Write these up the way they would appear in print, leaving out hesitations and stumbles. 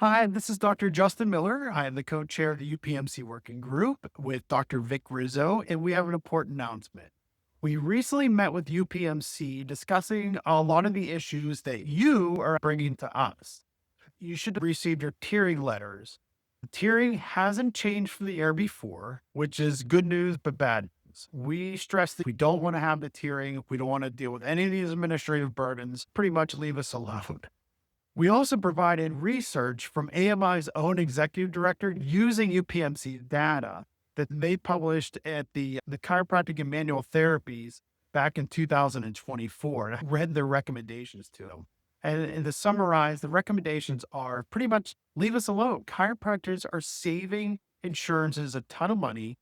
Hi, this is Dr. Justin Miller. I am the co-chair of the UPMC working group with Dr. Vic Rizzo, and we have an important announcement. We recently met with UPMC discussing a lot of the issues that you are bringing to us. You should have received your tiering letters. The tiering hasn't changed from the year before, which is good news, but bad news. We stress that we don't want to have the tiering. We don't want to deal with any of these administrative burdens. Pretty much leave us alone. We also provided research from AMI's own executive director using UPMC data that they published at the Chiropractic and Manual Therapies back in 2024. And I read their recommendations to them. And to summarize, the recommendations are pretty much leave us alone. Chiropractors are saving insurances a ton of money.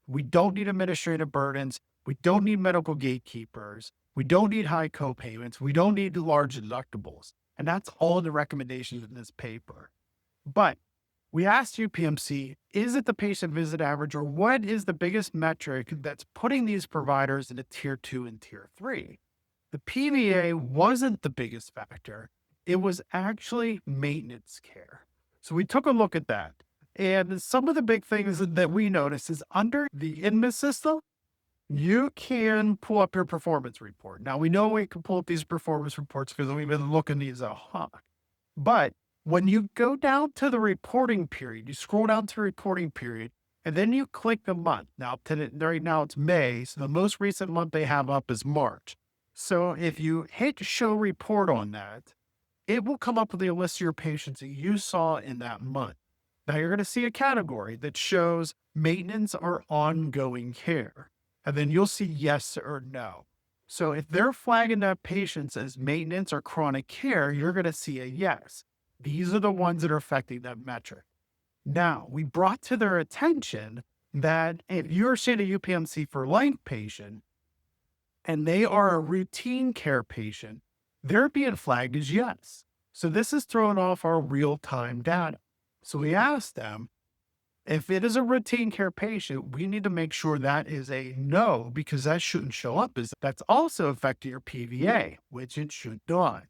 We don't need administrative burdens. We don't need medical gatekeepers. We don't need high copayments. We don't need large deductibles. And that's all the recommendations in this paper. But we asked UPMC, is it the patient visit average or what is the biggest metric that's putting these providers into tier 2 and tier 3? The PVA wasn't the biggest factor. It was actually maintenance care. So we took a look at that. And some of the big things that we noticed is under the INMA system, you can pull up your performance report. Now, we know we can pull up these performance reports because we've been looking these up. But when you go down to the reporting period, you scroll down to the reporting period, and then you click the month. Now, right now it's May, so the most recent month they have up is March. So if you hit show report on that, it will come up with a list of your patients that you saw in that month. Now, you're going to see a category that shows maintenance or ongoing care. And then you'll see yes or no. So if they're flagging up patients as maintenance or chronic care, you're going to see a yes. These are the ones that are affecting that metric. Now, we brought to their attention that if you're seeing a UPMC for life patient and they are a routine care patient, they're being flagged as yes. So this is throwing off our real-time data. So we asked them, if it is a routine care patient, we need to make sure that is a no, because that shouldn't show up as that's also affecting your PVA, which it should not.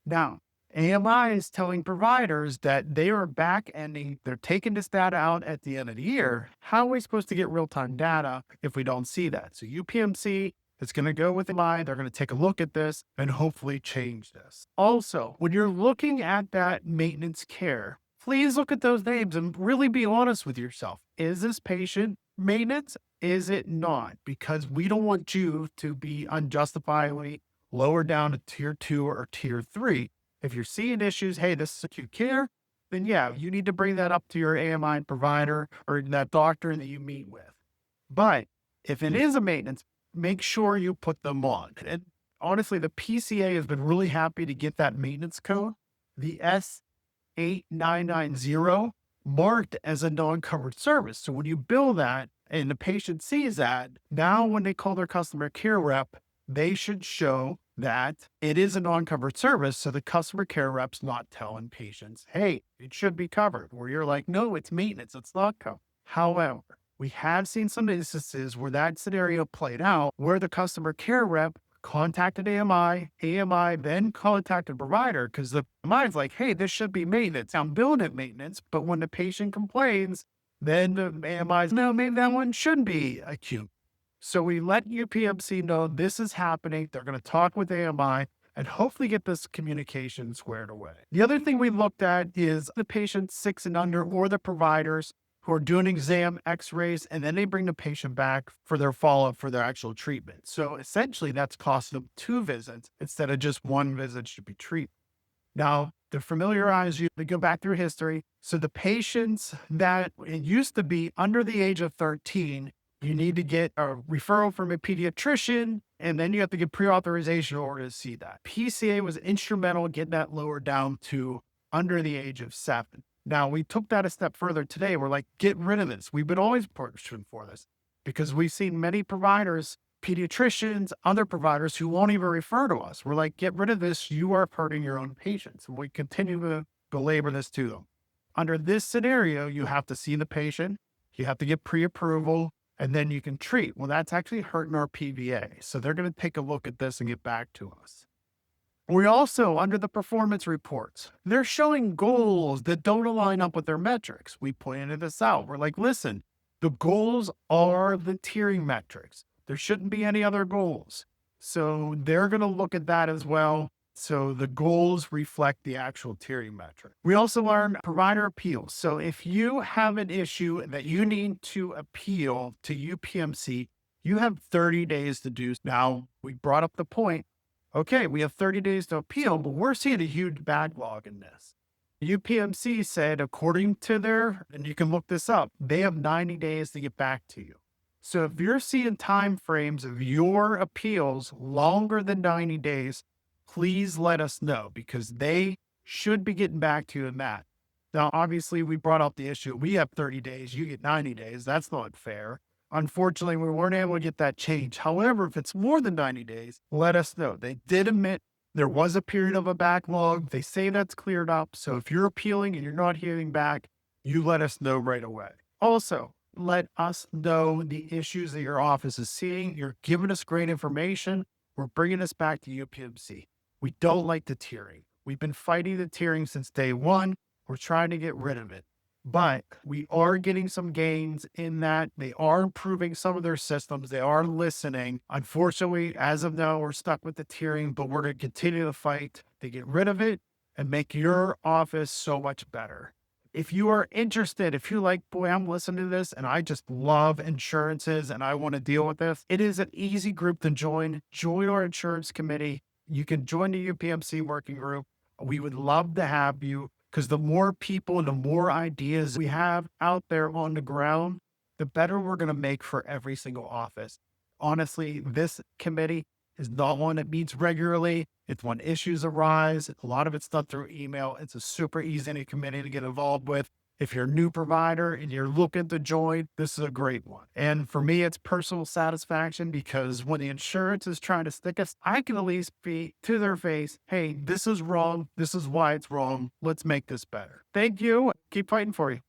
Now, AMI is telling providers that they are back ending, they're taking this data out at the end of the year. How are we supposed to get real-time data if we don't see that? So UPMC is going to go with AMI. They're going to take a look at this and hopefully change this. Also, when you're looking at that maintenance care, please look at those names and really be honest with yourself. Is this patient maintenance? Is it not? Because we don't want you to be unjustifiably lowered down to tier 2 or tier 3. If you're seeing issues, hey, this is acute care, then yeah, you need to bring that up to your AMI provider or that doctor that you meet with. But if it is a maintenance, make sure you put them on. And honestly, the PCA has been really happy to get that maintenance code. The S8990 marked as a non-covered service. So when you bill that and the patient sees that, now when they call their customer care rep, they should show that it is a non-covered service. So the customer care rep's not telling patients, hey, it should be covered. Where you're like, no, it's maintenance. It's not covered. However, we have seen some instances where that scenario played out where the customer care rep contacted AMI then contacted provider because the AMI's like, hey, this should be maintenance. I'm billing it maintenance. But when the patient complains, then the AMI's, no, maybe that one should be acute. So we let UPMC know this is happening. They're going to talk with AMI and hopefully get this communication squared away. The other thing we looked at is the patients 6 and under or the providers who are doing exam x-rays, and then they bring the patient back for their follow-up for their actual treatment. So essentially that's costing them 2 visits instead of just 1 visit should be treated. Now, to familiarize you, to go back through history. So the patients that it used to be under the age of 13, you need to get a referral from a pediatrician, and then you have to get pre-authorization in order to see that. PCA was instrumental in getting that lowered down to under the age of 7. Now, we took that a step further today. We're like, get rid of this. We've been always pushing for this because we've seen many providers, pediatricians, other providers who won't even refer to us. We're like, get rid of this. You are hurting your own patients. And we continue to belabor this to them. Under this scenario, you have to see the patient, you have to get pre-approval, and then you can treat. Well, that's actually hurting our PVA. So they're going to take a look at this and get back to us. We also, under the performance reports, they're showing goals that don't align up with their metrics. We pointed this out. We're like, listen, the goals are the tiering metrics. There shouldn't be any other goals. So they're going to look at that as well. So the goals reflect the actual tiering metric. We also learned provider appeals. So if you have an issue that you need to appeal to UPMC, you have 30 days to do. Now, we brought up the point. Okay, we have 30 days to appeal, but we're seeing a huge backlog in this. UPMC said, according to their, and you can look this up, they have 90 days to get back to you. So if you're seeing time frames of your appeals longer than 90 days, please let us know because they should be getting back to you in that. Now, obviously, we brought up the issue. We have 30 days, you get 90 days. That's not fair. Unfortunately, we weren't able to get that change. However, if it's more than 90 days, let us know. They did admit there was a period of a backlog. They say that's cleared up. So if you're appealing and you're not hearing back, you let us know right away. Also, let us know the issues that your office is seeing. You're giving us great information. We're bringing us back to UPMC. We don't like the tiering. We've been fighting the tiering since day one. We're trying to get rid of it. But we are getting some gains in that they are improving some of their systems. They are listening. Unfortunately, as of now, we're stuck with the tiering, but we're going to continue to fight to get rid of it and make your office so much better. If you are interested, if you're like, boy, I'm listening to this and I just love insurances and I want to deal with this, it is an easy group to join. Join our insurance committee. You can join the UPMC working group. We would love to have you. Because the more people and the more ideas we have out there on the ground, the better we're going to make for every single office. Honestly, this committee is not one that meets regularly. It's when issues arise. A lot of it's done through email. It's a super easy committee to get involved with. If you're a new provider and you're looking to join, this is a great one. And for me, it's personal satisfaction because when the insurance is trying to stick us, I can at least be to their face, hey, this is wrong. This is why it's wrong. Let's make this better. Thank you. Keep fighting for you.